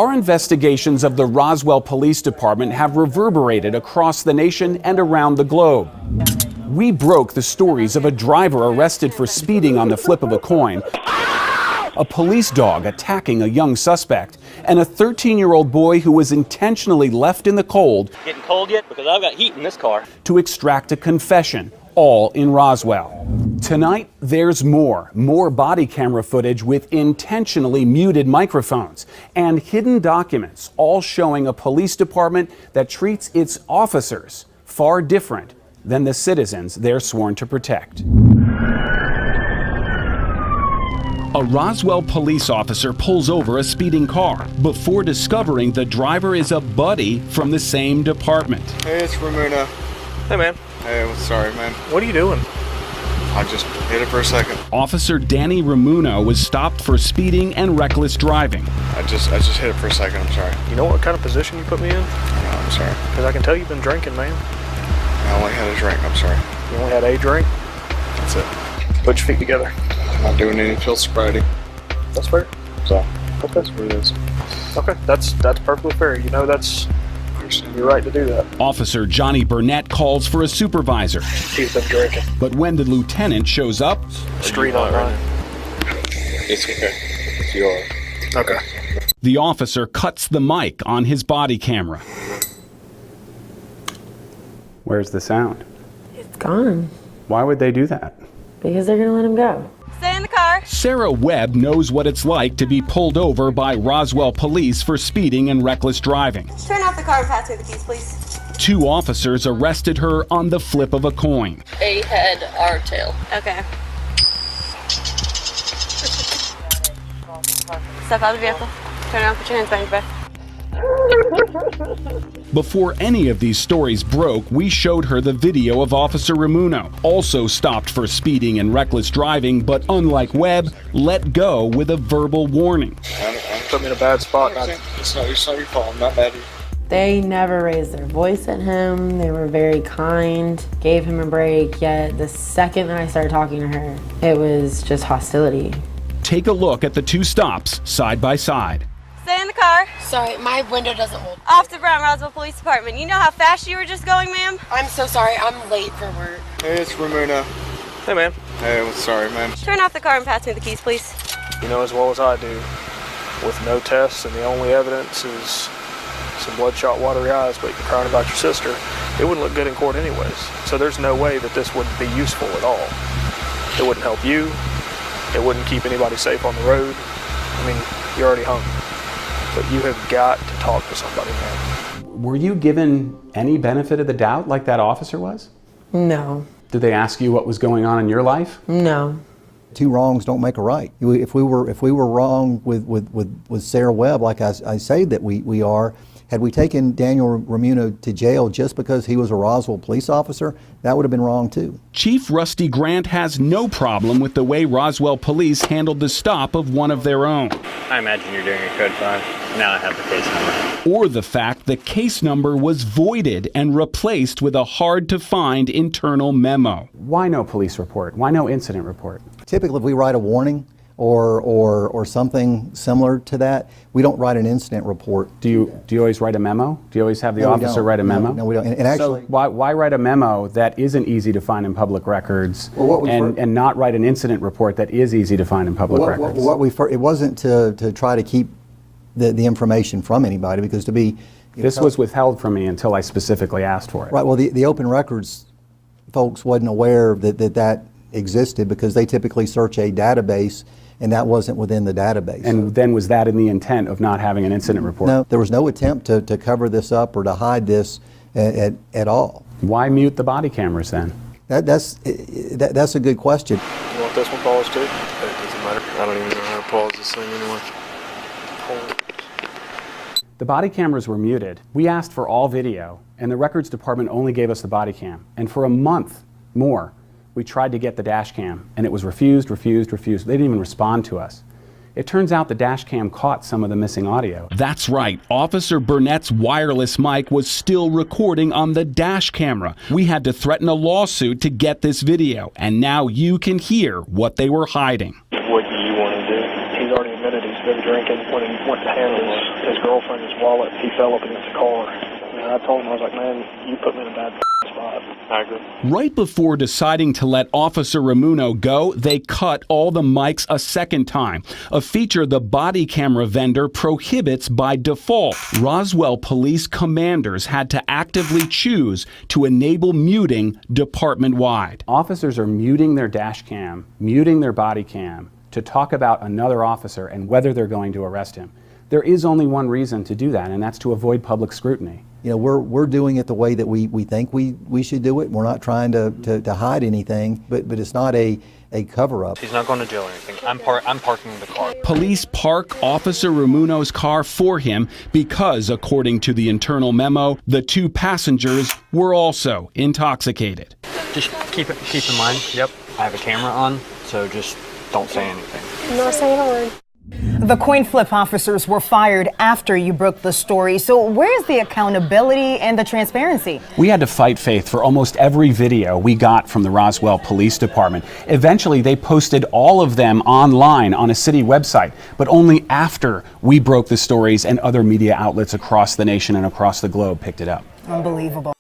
Our investigations of the Roswell Police Department have reverberated across the nation and around the globe. We broke the stories of a driver arrested for speeding on the flip of a coin, a police dog attacking a young suspect, and a 13-year-old boy who was intentionally left in the cold. Getting cold yet? Because I've got heat in this car. To extract a confession, all in Roswell. Tonight, there's more body camera footage with intentionally muted microphones and hidden documents, all showing a police department that treats its officers far different than the citizens they're sworn to protect. A Roswell police officer pulls over a speeding car before discovering the driver is a buddy from the same department. Hey, it's Ramuna. Hey, man. Hey, I'm sorry, man. What are you doing? I just hit it for a second. Officer Danny Ramuno was stopped for speeding and reckless driving. I just hit it for a second. I'm sorry. You know what kind of position you put me in? No, I'm sorry. Because I can tell you've been drinking, man. I only had a drink. I'm sorry. You only had a drink? That's it. Put your feet together. I'm not doing any field sobriety. That's fair. So, Okay. that's what it is. Okay, that's perfectly fair. You know, you're right to do that. Officer Johnny Burnett calls for a supervisor. He's been drinking. But when the lieutenant shows up, Street on right. It's okay. It's yours. Okay. the officer cuts the mic on his body camera. Where's the sound? It's gone. Why would they do that? Because they're gonna let him go. Stay in the car. Sarah Webb knows what it's like to be pulled over by Roswell police for speeding and reckless driving. Turn off the car and pass me the keys, please. 2 officers arrested her on the flip of a coin. A head, R tail. Okay. Step out of the vehicle. Turn around, put your hands behind your back. Before any of these stories broke, we showed her the video of Officer Ramuno, also stopped for speeding and reckless driving, but unlike Webb, let go with a verbal warning. Put me in a bad spot. It's not your fault. I'm not mad at you. They never raised their voice at him. They were very kind, gave him a break, yet the second that I started talking to her, it was just hostility. Take a look at the 2 stops side by side. Stay in the car. Sorry, my window doesn't hold. Off to Brown Roswell Police Department. You know how fast you were just going, ma'am? I'm so sorry, I'm late for work. Hey, it's Ramuna. Hey, man. Hey, I'm sorry, man. Turn off the car and pass me the keys, please. You know as well as I do, with no tests and the only evidence is some bloodshot, watery eyes, but you're crying about your sister, it wouldn't look good in court anyways. So there's no way that this would be useful at all. It wouldn't help you. It wouldn't keep anybody safe on the road. I mean, you're already home. But you have got to talk to somebody, man. Were you given any benefit of the doubt like that officer was? No. Did they ask you what was going on in your life? No. 2 wrongs don't make a right. If we were wrong with Sarah Webb, like I say that we are, had we taken Daniel Ramuno to jail just because he was a Roswell police officer, that would have been wrong too. Chief Rusty Grant has no problem with the way Roswell police handled the stop of one of their own. I imagine you're doing a code 5. Now I have the case number. Or the fact the case number was voided and replaced with a hard-to-find internal memo. Why no police report? Why no incident report? Typically, if we write a warning or something similar to that, we don't write an incident report. Do you always write a memo? Do you always have the officer write a memo? No, we don't. And actually, so why write a memo that isn't easy to find in public records and not write an incident report that is easy to find in public records? It wasn't to try to keep the information from anybody, because this was withheld from me until I specifically asked for it. Right. Well, the open records folks wasn't aware that existed, because they typically search a database, and that wasn't within the database. And then was that in the intent of not having an incident report? No, there was no attempt to cover this up or to hide this at all. Why mute the body cameras then? That's a good question. You want this one paused too? It doesn't matter. I don't even know how to pause this thing anyway. The body cameras were muted. We asked for all video, and the records department only gave us the body cam. And for a month more, we tried to get the dash cam, and it was refused. They didn't even respond to us. It turns out the dash cam caught some of the missing audio. That's right. Officer Burnett's wireless mic was still recording on the dash camera. We had to threaten a lawsuit to get this video, and now you can hear what they were hiding. What do you want to do? He's already admitted he's been drinking when he went to handle his girlfriend. wallet, he fell up against the car. And I told him, I was like, man, you put me in a bad spot. I agree. Right before deciding to let Officer Ramuno go, they cut all the mics a second time, a feature the body camera vendor prohibits by default. Roswell police commanders had to actively choose to enable muting department-wide. Officers are muting their dash cam, muting their body cam to talk about another officer and whether they're going to arrest him. There is only one reason to do that, and that's to avoid public scrutiny. You know, we're doing it the way that we think we should do it. We're not trying to hide anything, but it's not a cover-up. He's not going to jail or anything. I'm parking the car. Police park Officer Ramuno's car for him because, according to the internal memo, the two passengers were also intoxicated. Just keep in mind, yep, I have a camera on, so just don't say anything. Not saying a word. The coin flip officers were fired after you broke the story. So where's the accountability and the transparency? We had to fight faith for almost every video we got from the Roswell Police Department. Eventually, they posted all of them online on a city website, but only after we broke the stories and other media outlets across the nation and across the globe picked it up. Unbelievable.